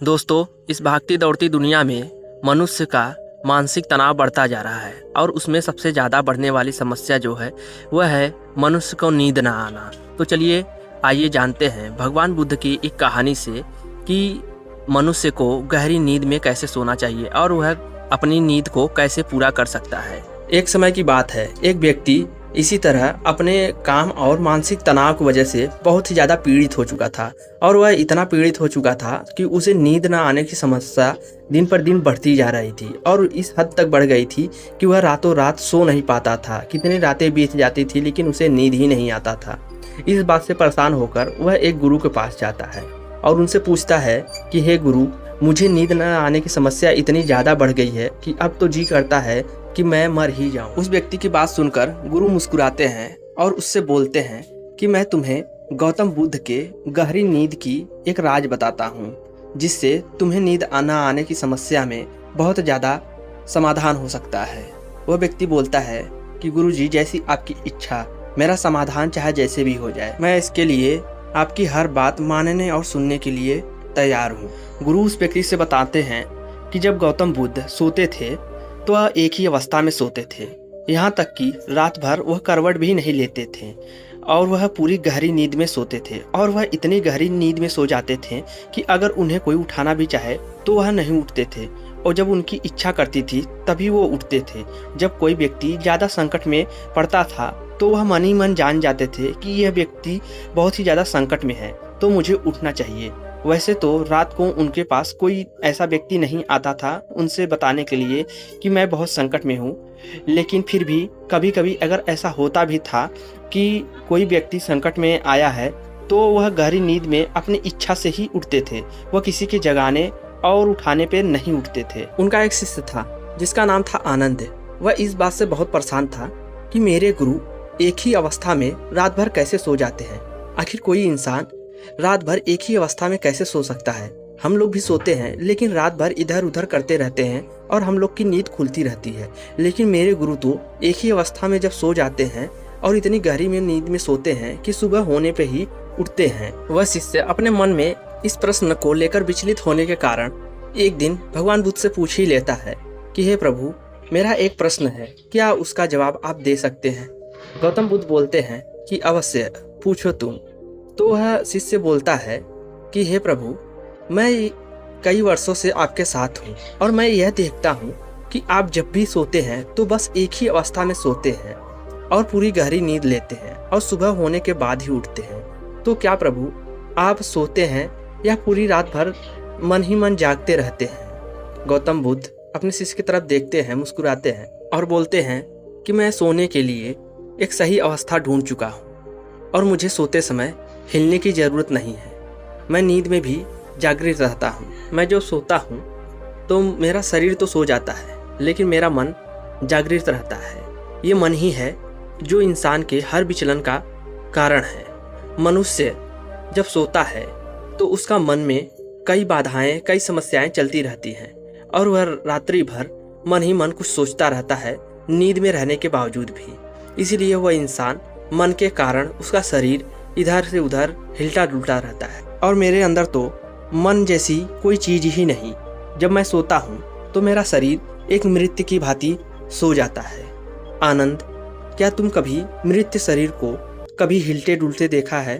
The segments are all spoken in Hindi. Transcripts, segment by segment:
दोस्तों, इस भागती दौड़ती दुनिया में मनुष्य का मानसिक तनाव बढ़ता जा रहा है और उसमें सबसे ज़्यादा बढ़ने वाली समस्या जो है वह है मनुष्य को नींद ना आना। तो चलिए आइए जानते हैं भगवान बुद्ध की एक कहानी से कि मनुष्य को गहरी नींद में कैसे सोना चाहिए और वह अपनी नींद को कैसे पूरा कर सकता है। एक समय की बात है, एक व्यक्ति इसी तरह अपने काम और मानसिक तनाव की वजह से बहुत ही ज़्यादा पीड़ित हो चुका था और वह इतना पीड़ित हो चुका था कि उसे नींद न आने की समस्या दिन पर दिन बढ़ती जा रही थी और इस हद तक बढ़ गई थी कि वह रातों रात सो नहीं पाता था। कितनी रातें बीत जाती थी लेकिन उसे नींद ही नहीं आता था। इस बात से परेशान होकर वह एक गुरु के पास जाता है और उनसे पूछता है कि हे गुरु, मुझे नींद न आने की समस्या इतनी ज़्यादा बढ़ गई है कि अब तो जी करता है कि मैं मर ही जाऊं। उस व्यक्ति की बात सुनकर गुरु मुस्कुराते हैं और उससे बोलते हैं कि मैं तुम्हें गौतम बुद्ध के गहरी नींद की एक राज बताता हूं, जिससे तुम्हें नींद न आने की समस्या में बहुत ज़्यादा समाधान हो सकता है। वह व्यक्ति बोलता है कि गुरु जी, जैसी आपकी इच्छा, मेरा समाधान चाहे जैसे भी हो जाए, मैं इसके लिए आपकी हर बात मानने और सुनने के लिए तैयार हूँ। गुरु उस व्यक्ति से बताते हैं कि जब गौतम बुद्ध सोते थे तो वह एक ही अवस्था में सोते थे, यहाँ तक कि रात भर वह करवट भी नहीं लेते थे और वह पूरी गहरी नींद में सोते थे और वह इतनी गहरी नींद में सो जाते थे कि अगर उन्हें कोई उठाना भी चाहे तो वह नहीं उठते थे और जब उनकी इच्छा करती थी तभी वो उठते थे। जब कोई व्यक्ति ज़्यादा संकट में पड़ता था तो वह मन ही मन जान जाते थे कि यह व्यक्ति बहुत ही ज़्यादा संकट में है तो मुझे उठना चाहिए। वैसे तो रात को उनके पास कोई ऐसा व्यक्ति नहीं आता था उनसे बताने के लिए कि मैं बहुत संकट में हूँ, लेकिन फिर भी कभी कभी अगर ऐसा होता भी था कि कोई व्यक्ति संकट में आया है तो वह गहरी नींद में अपनी इच्छा से ही उठते थे। वह किसी के जगाने और उठाने पे नहीं उठते थे। उनका एक शिष्य था जिसका नाम था आनंद। वह इस बात से बहुत परेशान था कि मेरे गुरु एक ही अवस्था में रात भर कैसे सो जाते हैं। आखिर कोई इंसान रात भर एक ही अवस्था में कैसे सो सकता है? हम लोग भी सोते हैं लेकिन रात भर इधर उधर करते रहते हैं और हम लोग की नींद खुलती रहती है, लेकिन मेरे गुरु तो एक ही अवस्था में जब सो जाते हैं और इतनी गहरी में नींद में सोते हैं कि सुबह होने पे ही उठते हैं। वह शिष्य अपने मन में इस प्रश्न को लेकर विचलित होने के कारण एक दिन भगवान बुद्ध से पूछ ही लेता है कि हे प्रभु, मेरा एक प्रश्न है, क्या उसका जवाब आप दे सकते हैं? गौतम बुद्ध बोलते हैं कि अवश्य, पूछो तुम। तो वह शिष्य बोलता है कि हे प्रभु, मैं कई वर्षों से आपके साथ हूँ और मैं यह देखता हूँ कि आप जब भी सोते हैं तो बस एक ही अवस्था में सोते हैं और पूरी गहरी नींद लेते हैं और सुबह होने के बाद ही उठते हैं। तो क्या प्रभु आप सोते हैं या पूरी रात भर मन ही मन जागते रहते हैं? गौतम बुद्ध अपने शिष्य की तरफ देखते हैं, मुस्कुराते हैं और बोलते हैं कि मैं सोने के लिए एक सही अवस्था ढूंढ चुका हूँ और मुझे सोते समय हिलने की ज़रूरत नहीं है। मैं नींद में भी जागृत रहता हूँ। मैं जो सोता हूँ तो मेरा शरीर तो सो जाता है लेकिन मेरा मन जागृत रहता है। ये मन ही है जो इंसान के हर विचलन का कारण है। मनुष्य जब सोता है तो उसका मन में कई बाधाएं, कई समस्याएं चलती रहती हैं और वह रात्रि भर मन ही मन कुछ सोचता रहता है, नींद में रहने के बावजूद भी। इसीलिए वह इंसान मन के कारण उसका शरीर इधर से उधर हिलता डुलता रहता है और मेरे अंदर तो मन जैसी कोई चीज़ ही नहीं। जब मैं सोता हूँ तो मेरा शरीर एक मृत की भांति सो जाता है। आनंद, क्या तुम कभी मृत शरीर को कभी हिलते डुलते देखा है?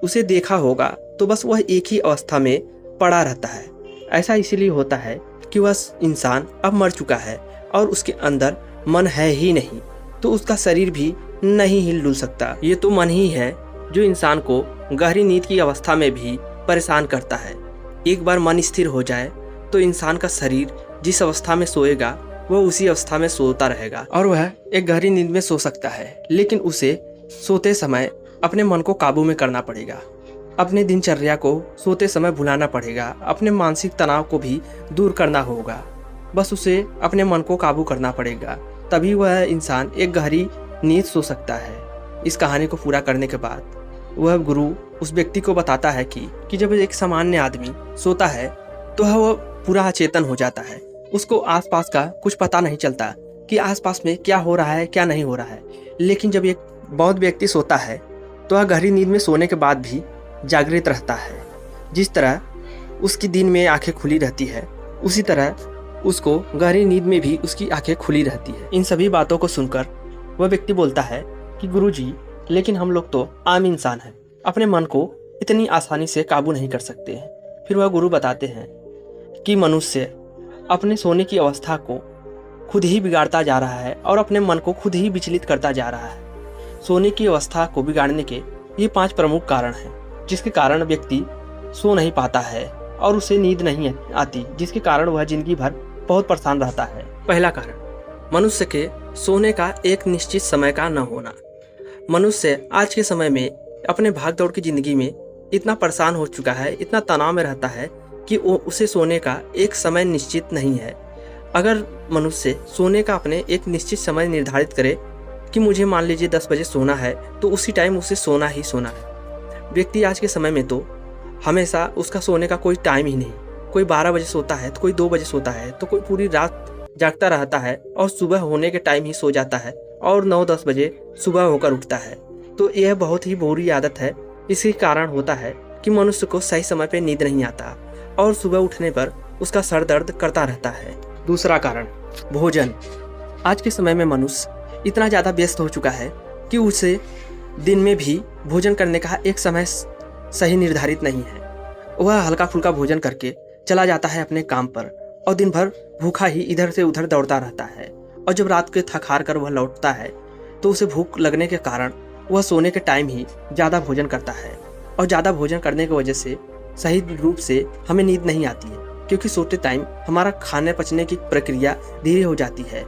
उसे देखा होगा तो बस वह एक ही अवस्था में पड़ा रहता है। ऐसा इसीलिए होता है कि वह इंसान अब मर चुका है और उसके अंदर मन है ही नहीं, तो उसका शरीर भी नहीं हिल डुल सकता। ये तो मन ही है जो इंसान को गहरी नींद की अवस्था में भी परेशान करता है। एक बार मन स्थिर हो जाए तो इंसान का शरीर जिस अवस्था में सोएगा वह उसी अवस्था में सोता रहेगा और वह एक गहरी नींद में सो सकता है। लेकिन उसे सोते समय अपने मन को काबू में करना पड़ेगा, अपने दिनचर्या को सोते समय भुलाना पड़ेगा, अपने मानसिक तनाव को भी दूर करना होगा। बस उसे अपने मन को काबू करना पड़ेगा, तभी वह इंसान एक गहरी नींद सो सकता है। इस कहानी को पूरा करने के बाद वह गुरु उस व्यक्ति को बताता है कि जब एक सामान्य आदमी सोता है तो वह पूरा अचेतन हो जाता है। उसको आसपास का कुछ पता नहीं चलता कि आसपास में क्या हो रहा है, क्या नहीं हो रहा है। लेकिन जब एक बौद्ध व्यक्ति सोता है तो वह गहरी नींद में सोने के बाद भी जागृत रहता है। जिस तरह उसकी दिन में आंखें खुली रहती है, उसी तरह उसको गहरी नींद में भी उसकी आंखें खुली रहती है। इन सभी बातों को सुनकर वह व्यक्ति बोलता है कि गुरुजी, लेकिन हम लोग तो आम इंसान हैं, अपने मन को इतनी आसानी से काबू नहीं कर सकते हैं। फिर वह गुरु बताते हैं कि मनुष्य अपने सोने की अवस्था को खुद ही बिगाड़ता जा रहा है और अपने मन को खुद ही विचलित करता जा रहा है। सोने की अवस्था को बिगाड़ने के ये 5 प्रमुख कारण हैं, जिसके कारण व्यक्ति सो नहीं पाता है और उसे नींद नहीं आती, जिसके कारण वह जिंदगी भर बहुत परेशान रहता है। पहला कारण, मनुष्य के सोने का एक निश्चित समय का न होना। मनुष्य आज के समय में अपने भागदौड़ की जिंदगी में इतना परेशान हो चुका है, इतना तनाव में रहता है कि उसे सोने का एक समय निश्चित नहीं है। अगर मनुष्य सोने का अपने एक निश्चित समय निर्धारित करे कि मुझे मान लीजिए 10 बजे सोना है, तो उसी टाइम उसे सोना ही सोना है। व्यक्ति आज के समय में तो हमेशा उसका सोने का कोई टाइम ही नहीं, कोई 12 बजे सोता है तो कोई 2 बजे सोता है, तो कोई पूरी रात जागता रहता है और सुबह होने के टाइम ही सो जाता है और 9-10 बजे सुबह होकर उठता है। तो यह बहुत ही बुरी आदत है। इसी कारण होता है कि मनुष्य को सही समय पर नींद नहीं आता और सुबह उठने पर उसका सर दर्द करता रहता है। दूसरा कारण, भोजन। आज के समय में मनुष्य इतना ज़्यादा व्यस्त हो चुका है कि उसे दिन में भी भोजन करने का एक समय सही निर्धारित नहीं है। वह हल्का फुल्का भोजन करके चला जाता है अपने काम पर और दिन भर भूखा ही इधर से उधर दौड़ता रहता है। और जब रात के थक हार कर वह लौटता है तो उसे भूख लगने के कारण वह सोने के टाइम ही ज़्यादा भोजन करता है और ज़्यादा भोजन करने की वजह से सही रूप से हमें नींद नहीं आती है, क्योंकि सोते टाइम हमारा खाने पचने की प्रक्रिया धीरे हो जाती है।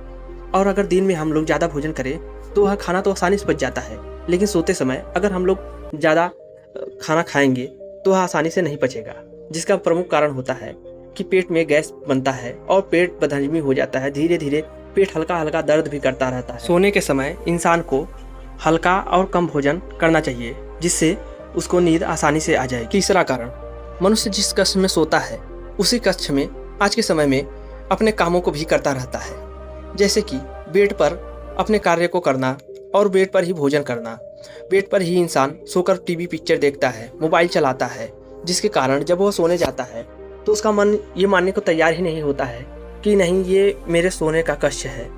और अगर दिन में हम लोग ज़्यादा भोजन करें तो वह खाना तो आसानी से पच जाता है, लेकिन सोते समय अगर हम लोग ज़्यादा खाना खाएंगे तो वह आसानी से नहीं पचेगा, जिसका प्रमुख कारण होता है कि पेट में गैस बनता है और पेट बदहजमी हो जाता है। धीरे धीरे पेट हल्का हल्का दर्द भी करता रहता है। सोने के समय इंसान को हल्का और कम भोजन करना चाहिए, जिससे उसको नींद आसानी से आ जाए। तीसरा कारण, मनुष्य जिस कक्ष में सोता है उसी कक्ष में आज के समय में अपने कामों को भी करता रहता है, जैसे कि बेड पर अपने कार्य को करना और बेड पर ही भोजन करना। बेड पर ही इंसान सोकर टीवी पिक्चर देखता है, मोबाइल चलाता है, जिसके कारण जब वह सोने जाता है तो उसका मन ये मानने को तैयार ही नहीं होता है कि नहीं, ये मेरे सोने का कक्ष है।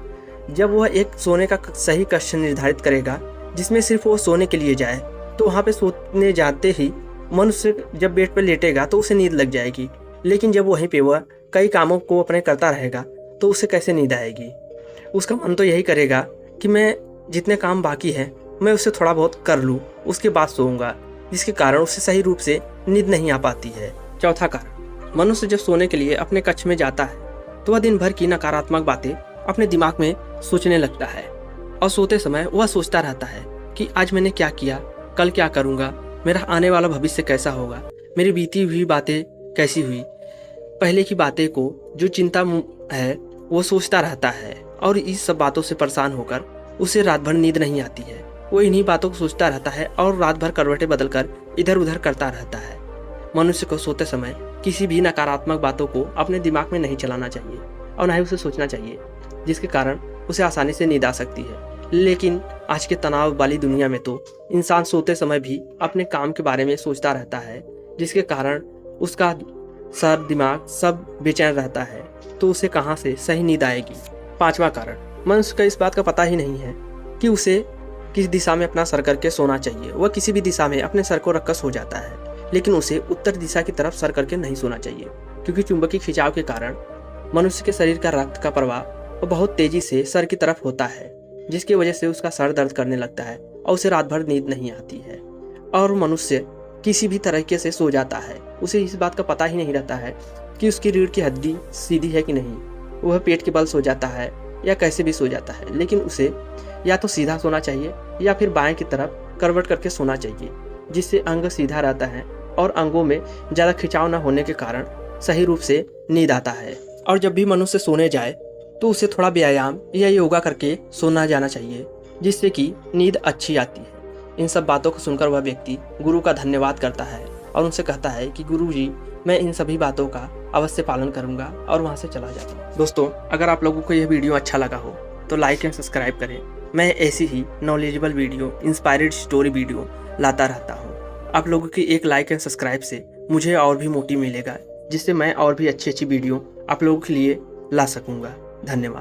जब वह एक सोने का सही कक्ष निर्धारित करेगा जिसमें सिर्फ वो सोने के लिए जाए, तो वहाँ पे सोने जाते ही मनुष्य जब बेड पर लेटेगा तो उसे नींद लग जाएगी। लेकिन जब वहीं पे वह कई कामों को अपने करता रहेगा तो उसे कैसे नींद आएगी? उसका मन तो यही करेगा कि मैं जितने काम बाकी हैं मैं उसे थोड़ा बहुत कर लूँ, उसके बाद सोऊंगा, जिसके कारण उसे सही रूप से नींद नहीं आ पाती है। चौथा कारण, मनुष्य जब सोने के लिए अपने कक्ष में जाता है तो वह दिन भर की नकारात्मक बातें अपने दिमाग में सोचने लगता है और सोते समय वह सोचता रहता है कि आज मैंने क्या किया, कल क्या करूँगा, मेरा आने वाला भविष्य कैसा होगा, मेरी बीती हुई बातें कैसी हुई। पहले की बातें को जो चिंता है वो सोचता रहता है और इस सब बातों से परेशान होकर उसे रात भर नींद नहीं आती है। वो इन्हीं बातों को सोचता रहता है और रात भर करवटें बदलकर इधर उधर करता रहता है। मनुष्य को सोते समय किसी भी नकारात्मक बातों को अपने दिमाग में नहीं चलाना चाहिए और न ही उसे सोचना चाहिए, जिसके कारण उसे आसानी से नींद आ सकती है। लेकिन आज के तनाव वाली दुनिया में तो इंसान सोते समय भी अपने काम के बारे में सोचता रहता है, जिसके कारण उसका सर दिमाग सब बेचैन रहता है, तो उसे कहाँ से सही नींद आएगी। पांचवा कारण, मनुष्य को इस बात का पता ही नहीं है कि उसे किस दिशा में अपना सर करके सोना चाहिए। वह किसी भी दिशा में अपने सर को रखकर सो जाता है, लेकिन उसे उत्तर दिशा की तरफ सर करके नहीं सोना चाहिए, क्योंकि चुंबकीय खिंचाव के कारण मनुष्य के शरीर का रक्त का प्रवाह बहुत तेजी से सर की तरफ होता है, जिसकी वजह से उसका सर दर्द करने लगता है और उसे रात भर नींद नहीं आती है और मनुष्य किसी भी तरीके से सो जाता है। उसे इस बात का पता ही नहीं रहता है कि उसकी रीढ़ की हड्डी सीधी है कि नहीं। वह पेट के बल सो जाता है या कैसे भी सो जाता है, लेकिन उसे या तो सीधा सोना चाहिए या फिर बाएं की तरफ करवट करके सोना चाहिए, जिससे अंग सीधा रहता है और अंगों में ज़्यादा खिंचाव न होने के कारण सही रूप से नींद आता है। और जब भी मनुष्य सोने जाए तो उसे थोड़ा व्यायाम या योगा करके सोना जाना चाहिए, जिससे कि नींद अच्छी आती है। इन सब बातों को सुनकर वह व्यक्ति गुरु का धन्यवाद करता है और उनसे कहता है कि गुरु जी, मैं इन सभी बातों का अवश्य पालन करूंगा, और वहां से चला जाता हूँ। दोस्तों, अगर आप लोगों को यह वीडियो अच्छा लगा हो तो लाइक एंड सब्सक्राइब करें। मैं ऐसी ही knowledgeable video, inspired story video लाता रहता हूँ। आप लोगों की एक लाइक एंड सब्सक्राइब से मुझे और भी मोटिव मिलेगा, जिससे मैं और भी अच्छी अच्छी वीडियो आप लोगों के लिए ला सकूँगा। धन्यवाद।